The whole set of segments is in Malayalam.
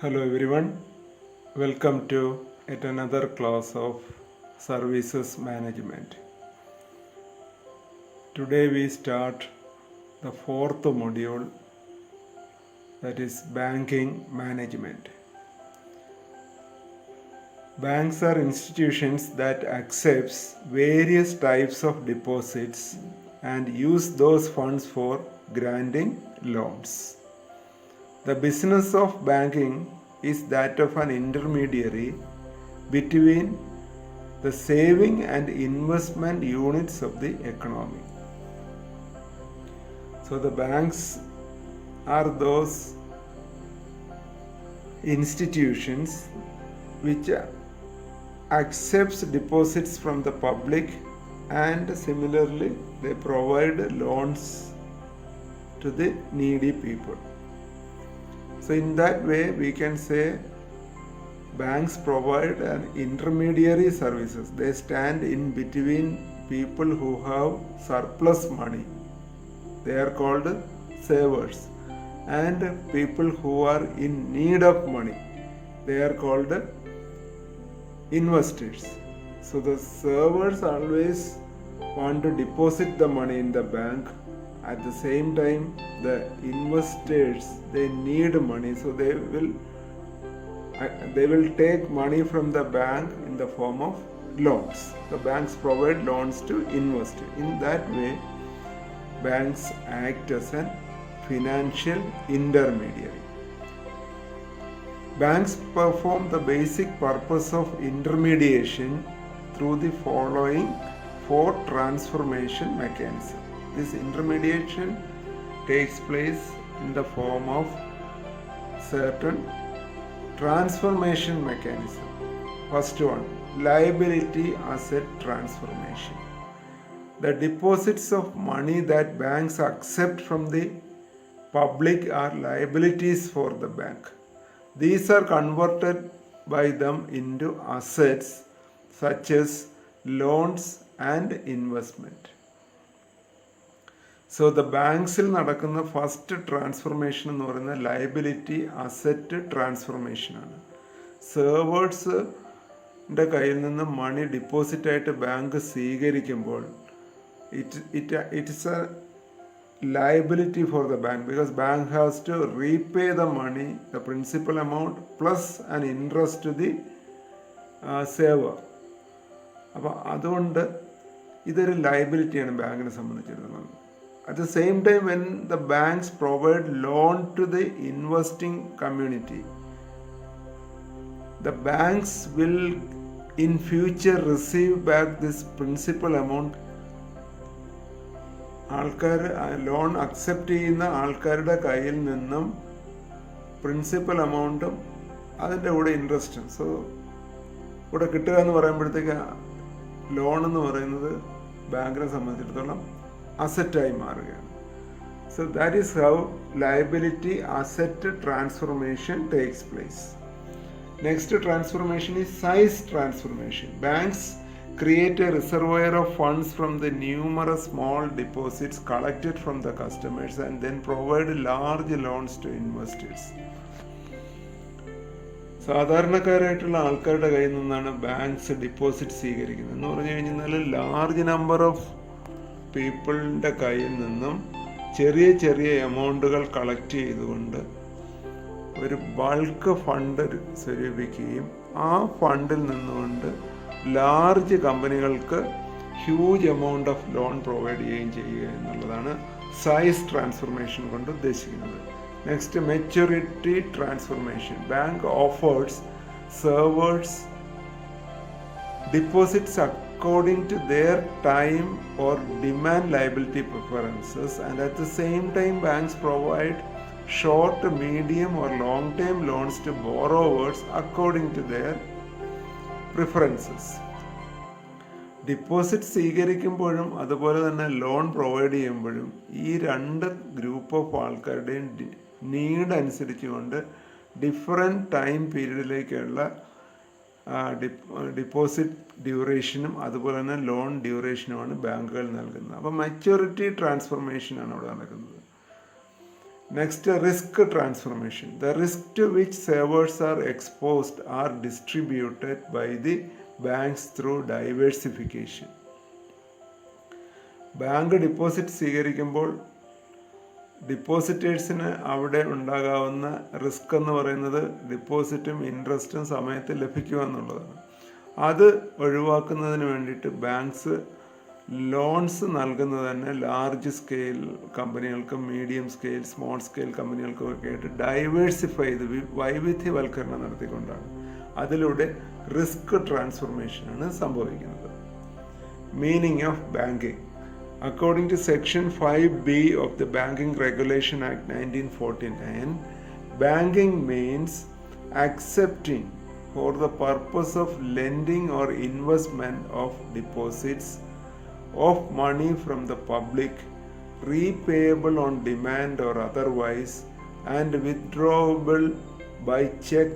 Hello everyone, welcome to yet another class of Services Management. Today we start the fourth module, that is Banking Management. Banks are institutions that accepts various types of deposits and use those funds for granting loans. The business of banking is that of an intermediary between the saving and investment units of the economy. So the banks are those institutions which accepts deposits from the public, and similarly they provide loans to the needy people. So in that way we can say banks provide an intermediary services. They stand in between people who have surplus money. They are called savers, and people who are in need of money. They are called investors. So the savers always want to deposit the money in the bank. At the same time, the investors, they need money, so they will take money from the bank in the form of loans. The banks provide loans to investors. In that way, banks act as a financial intermediary. Banks perform the basic purpose of intermediation through the following four transformation mechanisms. This intermediation takes place in the form of certain transformation mechanism. First one, liability asset transformation. The deposits of money that banks accept from the public are liabilities for the bank. These are converted by them into assets such as loans and investment. So the ബാങ്ക്സിൽ നടക്കുന്ന ഫസ്റ്റ് ട്രാൻസ്ഫർമേഷൻ എന്ന് പറയുന്നത് ലയബിലിറ്റി അസറ്റ് ട്രാൻസ്ഫർമേഷനാണ്. സെർവേഴ്സിൻ്റെ കയ്യിൽ നിന്ന് മണി ഡിപ്പോസിറ്റായിട്ട് ബാങ്ക് സ്വീകരിക്കുമ്പോൾ it's A liability for the bank, because bank has to repay the money, the principal amount plus an interest to the saver. അപ്പോൾ അതുകൊണ്ട് ഇതൊരു ലയബിലിറ്റിയാണ് ബാങ്കിനെ സംബന്ധിച്ചിടത്തോളം. At the same time, when the banks provide loan to the investing community, the banks will in future receive back this principal amount. ആൾക്കാർ ലോൺ അക്സെപ്റ്റ് ചെയ്യുന്ന ആൾക്കാരുടെ കയ്യിൽ നിന്നും പ്രിൻസിപ്പൽ എമൗണ്ടും അതിൻ്റെ കൂടെ ഇൻട്രസ്റ്റും ഇവിടെ കിട്ടുക എന്ന് പറയുമ്പോഴത്തേക്ക് ലോൺ എന്ന് പറയുന്നത് ബാങ്കിനെ സംബന്ധിച്ചിടത്തോളം അസറ്റായി മാറുകയാണ്. So that is how liability asset transformation takes place. Next transformation is size transformation. Banks create a reservoir of funds from the numerous small deposits collected from the customers and then provide large loans to investors. സാധാരണക്കാരായിട്ടുള്ള ആൾക്കാരുടെ കയ്യിൽ നിന്നാണ് ബാങ്ക്സ് ഡിപ്പോസിറ്റ് സ്വീകരിക്കുന്നത്. എന്ന് പറഞ്ഞു കഴിഞ്ഞാൽ ലാർജ് നമ്പർ ഓഫ് പീപ്പിളിൻ്റെ കയ്യിൽ നിന്നും ചെറിയ ചെറിയ എമൗണ്ടുകൾ കളക്ട് ചെയ്തുകൊണ്ട് ഒരു ബൾക്ക് ഫണ്ട് സ്വരൂപിക്കുകയും ആ ഫണ്ടിൽ നിന്നുകൊണ്ട് ലാർജ് കമ്പനികൾക്ക് huge amount of loan provide ചെയ്യുക എന്നുള്ളതാണ് സൈസ് ട്രാൻസ്ഫർമേഷൻ കൊണ്ട് ഉദ്ദേശിക്കുന്നത്. Next, maturity transformation. Bank offers servers deposits according to their time or demand liability preferences, and at the same time banks provide short, medium or long term loans to borrowers according to their preferences. Deposit സ്വീകരിക്കുമ്പോഴും അതുപോലെ തന്നെ ലോൺ പ്രൊവൈഡ് ചെയ്യുമ്പോഴും ഈ രണ്ട് ഗ്രൂപ്പ് ഓഫ് ആൾക്കാരുടെയും നീഡ് അനുസരിച്ചുകൊണ്ട് ഡിഫറെൻറ്റ് ടൈം പീരീഡിലേക്കുള്ള ഡിപ്പോസിറ്റ് ഡ്യൂറേഷനും അതുപോലെ തന്നെ ലോൺ ഡ്യൂറേഷനുമാണ് ബാങ്കുകൾ നൽകുന്നത്. അപ്പോൾ മെച്യൂരിറ്റി ട്രാൻസ്ഫർമേഷനാണ് അവിടെ നടക്കുന്നത്. Next, risk transformation. The risk to which savers are exposed are distributed by the banks through diversification. Bank deposit സ്വീകരിക്കുമ്പോൾ ഡിപ്പോസിറ്റേഴ്സിന് അവിടെ ഉണ്ടാകാവുന്ന റിസ്ക് എന്ന് പറയുന്നത് ഡിപ്പോസിറ്റും ഇൻട്രസ്റ്റും സമയത്ത് ലഭിക്കുക എന്നുള്ളതാണ്. അത് ഒഴിവാക്കുന്നതിന് വേണ്ടിയിട്ട് ബാങ്ക്സ് ലോൺസ് നൽകുന്നത് തന്നെ ലാർജ് സ്കെയിൽ കമ്പനികൾക്കും മീഡിയം സ്കെയിൽ സ്മോൾ സ്കെയിൽ കമ്പനികൾക്കും ഒക്കെ ആയിട്ട് ഡൈവേഴ്സിഫൈ ചെയ്ത് വൈവിധ്യവൽക്കരണം നടത്തിക്കൊണ്ടാണ്. അതിലൂടെ റിസ്ക് ട്രാൻസ്ഫോർമേഷനാണ് സംഭവിക്കുന്നത്. Meaning of banking. According to Section 5B of the Banking Regulation Act 1949, banking means accepting for the purpose of lending or investment of deposits of money from the public, repayable on demand or otherwise, and withdrawable by check,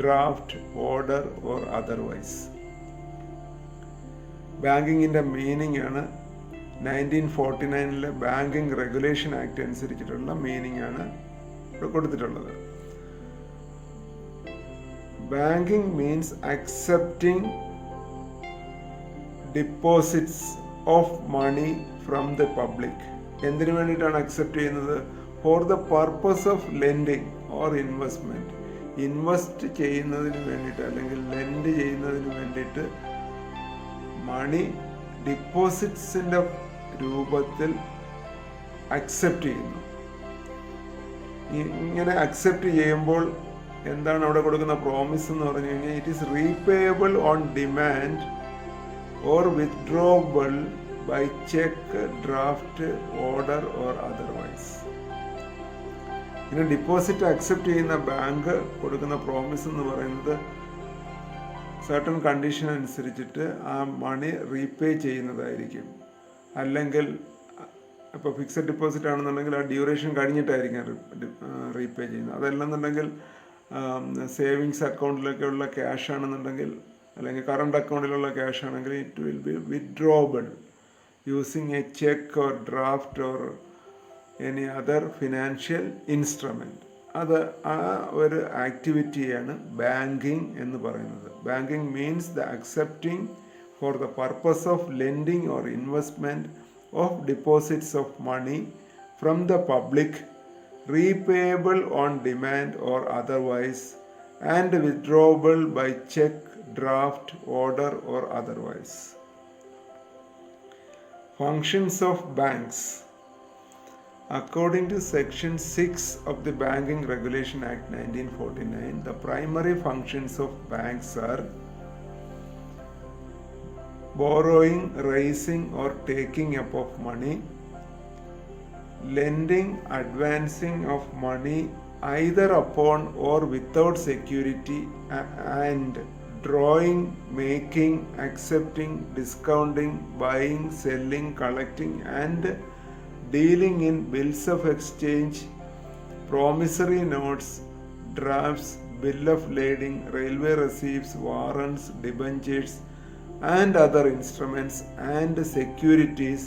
draft, order or otherwise. ബാങ്കിങ്ങിൻ്റെ മീനിങ് ആണ് 1949 ബാങ്കിങ് റെഗുലേഷൻ ആക്ട് അനുസരിച്ചിട്ടുള്ള മീനിങ് ആണ് ഇവിടെ കൊടുത്തിട്ടുള്ളത്. Banking means accepting deposits of money from the public. എന്തിനു വേണ്ടിയിട്ടാണ് അക്സെപ്റ്റ് ചെയ്യുന്നത്? For the purpose of lending or investment. Invest ചെയ്യുന്നതിന് വേണ്ടിയിട്ട് അല്ലെങ്കിൽ ലെൻഡ് ചെയ്യുന്നതിന് വേണ്ടിയിട്ട് മണി ഡിപ്പോസിറ്റ്സിൻ്റെ രൂപത്തിൽ അക്സെപ്റ്റ് ചെയ്യുന്നു. ഇങ്ങനെ അക്സെപ്റ്റ് ചെയ്യുമ്പോൾ എന്താണ് അവിടെ കൊടുക്കുന്ന പ്രോമിസ് എന്ന് പറഞ്ഞു കഴിഞ്ഞാൽ it is repayable on demand or withdrawable by cheque, draft, order or otherwise. ഇങ്ങനെ ഡിപ്പോസിറ്റ് അക്സെപ്റ്റ് ചെയ്യുന്ന ബാങ്ക് കൊടുക്കുന്ന പ്രോമിസ് എന്ന് പറയുന്നത് സർട്ടൺ കണ്ടീഷൻ അനുസരിച്ചിട്ട് ആ മണി റീപേ ചെയ്യുന്നതായിരിക്കും. അല്ലെങ്കിൽ ഇപ്പോൾ ഫിക്സഡ് ഡിപ്പോസിറ്റ് ആണെന്നുണ്ടെങ്കിൽ ആ ഡ്യൂറേഷൻ കഴിഞ്ഞിട്ടായിരിക്കും റീപേ ചെയ്യുന്നത്. അതല്ലെന്നുണ്ടെങ്കിൽ സേവിങ്സ് അക്കൗണ്ടിലേക്കുള്ള ക്യാഷ് ആണെന്നുണ്ടെങ്കിൽ അല്ലെങ്കിൽ കറണ്ട് അക്കൗണ്ടിലുള്ള ക്യാഷ് ആണെങ്കിൽ it will be withdrawable using a cheque or draft or any other financial instrument. അത് ആ ഒരു ആക്ടിവിറ്റിയാണ് ബാങ്കിങ് എന്ന് പറയുന്നത്. Banking means the accepting for the purpose of lending or investment of deposits of money from the public, repayable on demand or otherwise, and withdrawable by check, draft, order or otherwise. Functions of banks. According to Section 6 of the Banking Regulation Act 1949, the primary functions of banks are borrowing, raising or taking up of money, lending, advancing of money either upon or without security, and drawing, making, accepting, discounting, buying, selling, collecting and dealing in bills of exchange, promissory notes, drafts, bill of lading, railway receipts, warrants, debentures and other instruments and securities,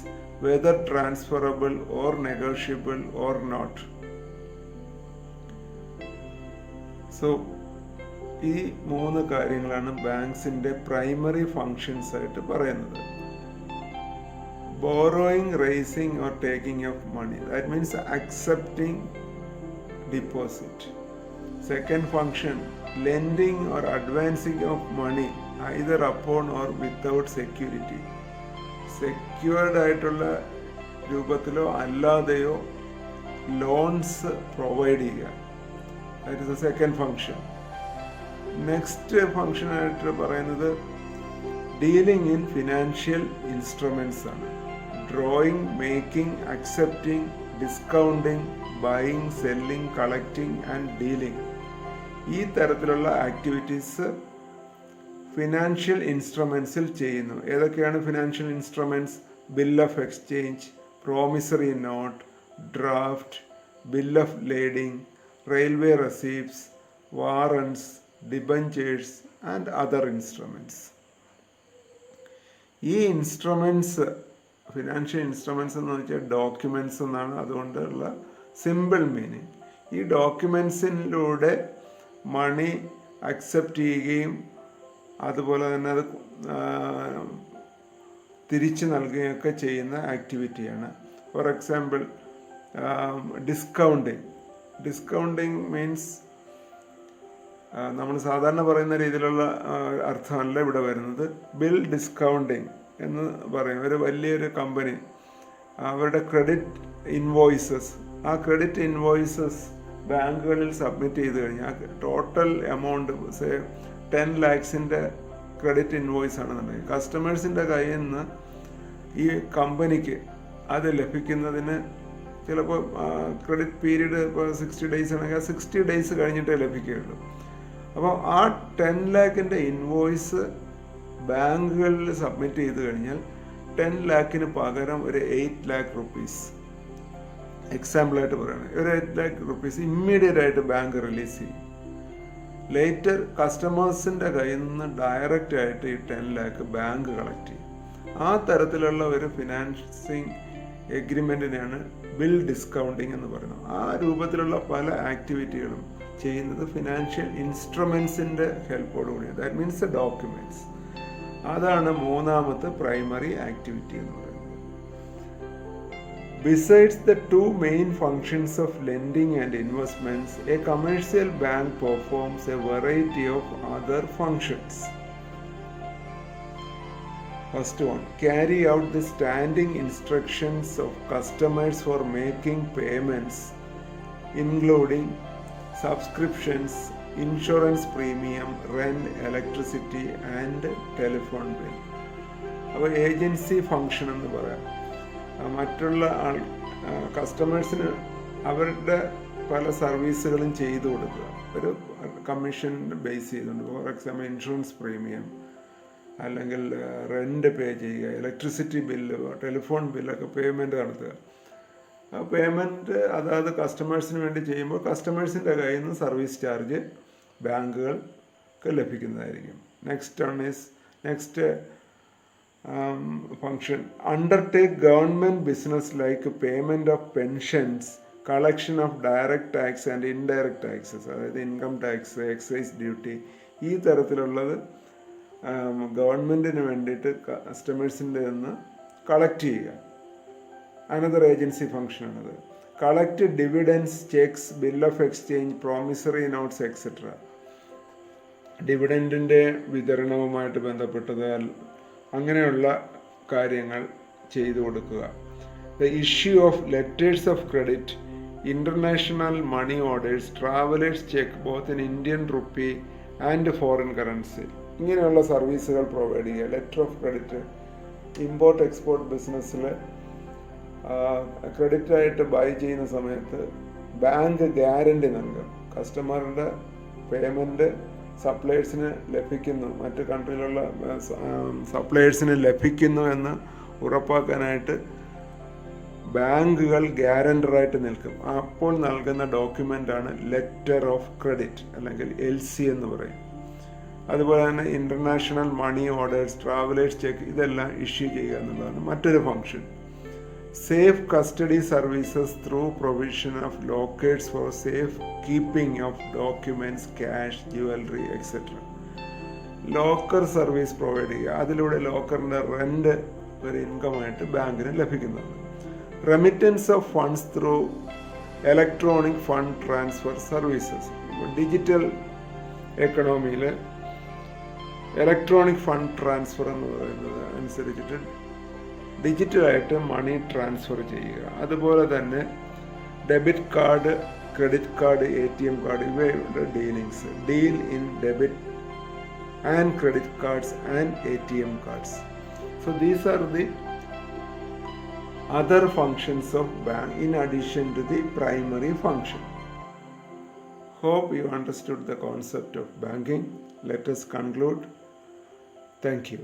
whether transferable or negotiable or not. So ഈ 3 കാര്യങ്ങളാണ് ബാങ്ക്സിൻ്റെ പ്രൈമറി ഫങ്ഷൻസ് ആയിട്ട് പറയുന്നത്. Borrowing, raising or taking of money, that means accepting deposit. Second function lending or advancing of money either upon or without security. Secured ആയിട്ടുള്ള രൂപത്തിലോ അല്ലാതെയോ ലോൺസ് പ്രൊവൈഡ് ചെയ്യുക. That is the second function. Next ഫങ്ഷനായിട്ട് പറയുന്നത് ഡീലിംഗ് ഇൻ ഫിനാൻഷ്യൽ ഇൻസ്ട്രുമെൻറ്റ്സ് ആണ്. Drawing, making, accepting, discounting, buying, selling, collecting and dealing. ഈ തരത്തിലുള്ള ആക്ടിവിറ്റീസ് ഫിനാൻഷ്യൽ ഇൻസ്ട്രുമെൻസിൽ ചെയ്യുന്നു. ഏതൊക്കെയാണ് financial instruments? Bill of exchange, promissory note, draft, bill of lading, railway receipts, warrants, debentures and other instruments. ഈ ഇൻസ്ട്രുമെൻറ്റ്സ്, ഫിനാൻഷ്യൽ ഇൻസ്ട്രുമെൻറ്റ്സ് എന്ന് വെച്ചാൽ ഡോക്യുമെൻറ്റ്സ് എന്നാണ്, അതുകൊണ്ടുള്ള സിമ്പിൾ മീനിങ്. ഈ ഡോക്യുമെൻസിലൂടെ മണി അക്സെപ്റ്റ് ചെയ്യുകയും അതുപോലെ തന്നെ അത് തിരിച്ചു നൽകുകയൊക്കെ ചെയ്യുന്ന ആക്ടിവിറ്റിയാണ്. ഫോർ എക്സാമ്പിൾ ഡിസ്കൗണ്ടിങ് മീൻസ് നമ്മൾ സാധാരണ പറയുന്ന രീതിയിലുള്ള അർത്ഥമല്ല ഇവിടെ വരുന്നത്. ബിൽ ഡിസ്കൗണ്ടിങ് എന്ന് പറയും. ഒരു വലിയൊരു കമ്പനി അവരുടെ ക്രെഡിറ്റ് ഇൻവോയ്സസ്, ആ ക്രെഡിറ്റ് ഇൻവോയ്സസ് ബാങ്കുകളിൽ സബ്മിറ്റ് ചെയ്ത് കഴിഞ്ഞാൽ total amount 10 lakhs credit invoice ആണെന്നുണ്ടെങ്കിൽ കസ്റ്റമേഴ്സിൻ്റെ കയ്യിൽ നിന്ന് ഈ കമ്പനിക്ക് അത് ലഭിക്കുന്നതിന് ചിലപ്പോൾ ക്രെഡിറ്റ് പീരീഡ് ഇപ്പോൾ 60 days ആണെങ്കിൽ 60 days കഴിഞ്ഞിട്ടേ ലഭിക്കുകയുള്ളൂ. അപ്പോൾ ആ 10 lakh ഇൻവോയ്സ് ബാങ്കുകളിൽ സബ്മിറ്റ് ചെയ്ത് കഴിഞ്ഞാൽ 10 lakh പകരം ഒരു 8 lakh rupees, എക്സാമ്പിളായിട്ട് പറയുകയാണ്, ഒരു 8 lakh rupees ഇമ്മീഡിയറ്റ് ആയിട്ട് ബാങ്ക് റിലീസ് ചെയ്യും. ലേറ്റർ കസ്റ്റമേഴ്സിൻ്റെ കയ്യിൽ നിന്ന് ഡയറക്റ്റ് ആയിട്ട് ഈ 10 lakh ബാങ്ക് കളക്ട് ചെയ്യും. ആ തരത്തിലുള്ള ഒരു ഫിനാൻസിങ് എഗ്രിമെൻറ്റിനെയാണ് ബിൽ ഡിസ്കൗണ്ടിങ് എന്ന് പറയുന്നത്. ആ രൂപത്തിലുള്ള പല ആക്ടിവിറ്റികളും ചെയ്യുന്നത് ഫിനാൻഷ്യൽ ഇൻസ്ട്രുമെൻസിൻ്റെ ഹെൽപ്പോടുകൂടിയാണ്. That means documents. അതാണ് മൂന്നാമത്തെ പ്രൈമറി ആക്ടിവിറ്റി എന്ന് പറയുന്നത്. Besides the two main functions of lending and investments, a commercial bank performs a variety of other functions. First one, carry out the standing instructions of customers for making payments, including subscriptions, insurance premium, rent, electricity and telephone bill. അപ്പോൾ ഏജൻസി ഫങ്ഷൻ എന്ന് പറയാം. മറ്റുള്ള കസ്റ്റമേഴ്സിന് അവരുടെ പല സർവീസുകളും ചെയ്തു കൊടുക്കുക, ഒരു കമ്മീഷൻ ബേസ് ചെയ്തുകൊണ്ട്. ഫോർ എക്സാമ്പിൾ ഇൻഷുറൻസ് പ്രീമിയം, അല്ലെങ്കിൽ റെൻ്റ് പേ ചെയ്യുക, ഇലക്ട്രിസിറ്റി ബില്ല്, ടെലിഫോൺ ബില്ലൊക്കെ പേയ്മെൻറ്റ് നടത്തുക. ആ പേയ്മെൻറ്റ് അതായത് കസ്റ്റമേഴ്സിന് വേണ്ടി ചെയ്യുമ്പോൾ കസ്റ്റമേഴ്സിൻ്റെ കയ്യിൽ നിന്ന് സർവീസ് ചാർജ് ബാങ്കുകൾക്ക് ലഭിക്കുന്നതായിരിക്കും. Next function, undertake government business like payment of pensions, collection of direct tax and indirect taxes, അതായത് ഇൻകം ടാക്സ്, എക്സൈസ് ഡ്യൂട്ടി, ഈ തരത്തിലുള്ളത് ഗവൺമെൻറ്റിന് വേണ്ടിയിട്ട് കസ്റ്റമേഴ്സിൻ്റെ നിന്ന് കളക്ട് ചെയ്യുക. അനദർ ഏജൻസി ഫങ്ഷനാണത്. Collect dividends, cheques, bill of exchange, promissory notes etcetera. ഡിവിഡൻറ്റിൻ്റെ വിതരണവുമായിട്ട് ബന്ധപ്പെട്ടത് അങ്ങനെയുള്ള കാര്യങ്ങൾ ചെയ്തു കൊടുക്കുക. The issue of letters of credit, international money orders, travellers cheque both in Indian rupee and foreign currency, ഇങ്ങനെയുള്ള സർവീസുകൾ പ്രൊവൈഡ് ചെയ്യുക. Letter of credit, import export ബിസിനസ്സിൽ ക്രെഡിറ്റായിട്ട് ബൈ ചെയ്യുന്ന സമയത്ത് ബാങ്ക് ഗ്യാരണ്ടി നൽകും. കസ്റ്റമറുടെ പേയ്മെൻറ്റ് സപ്ലയേഴ്സിന് ലഭിക്കുന്നു, മറ്റ് കൺട്രിയിലുള്ള സപ്ലയേഴ്സിന് ലഭിക്കുന്നു എന്ന് ഉറപ്പാക്കാനായിട്ട് ബാങ്കുകൾ ഗ്യാരണ്ടറായിട്ട് നിൽക്കും. അപ്പോൾ നൽകുന്ന ഡോക്യുമെൻ്റാണ് ലെറ്റർ ഓഫ് ക്രെഡിറ്റ്, അല്ലെങ്കിൽ LC എന്ന് പറയും. അതുപോലെ തന്നെ international money orders, travellers cheque, ഇതെല്ലാം ഇഷ്യൂ ചെയ്യുക എന്നുള്ളതാണ് മറ്റൊരു function. Safe custody services through provision of lockers for safe keeping of documents, cash, jewellery etcetera. Locker service provide ചെയ്യുക. അതിലൂടെ ലോക്കറിൻ്റെ റെൻ്റ് ഒരു ഇൻകമായിട്ട് ബാങ്കിന് ലഭിക്കുന്നതാണ്. Remittance of funds through electronic fund transfer services. Digital എക്കണോമിയിൽ ഇലക്ട്രോണിക് ഫണ്ട് ട്രാൻസ്ഫർ എന്ന് പറയുന്നത് അനുസരിച്ചിട്ട് ഡിജിറ്റലായിട്ട് മണി ട്രാൻസ്ഫർ ചെയ്യുക. അതുപോലെ തന്നെ debit card, credit card, ATM card, ഇവയുടെ dealings, deal in debit and credit cards and ATM cards. So these are the other functions of bank in addition to the primary function. Hope you understood the concept of banking. Let us conclude. Thank you.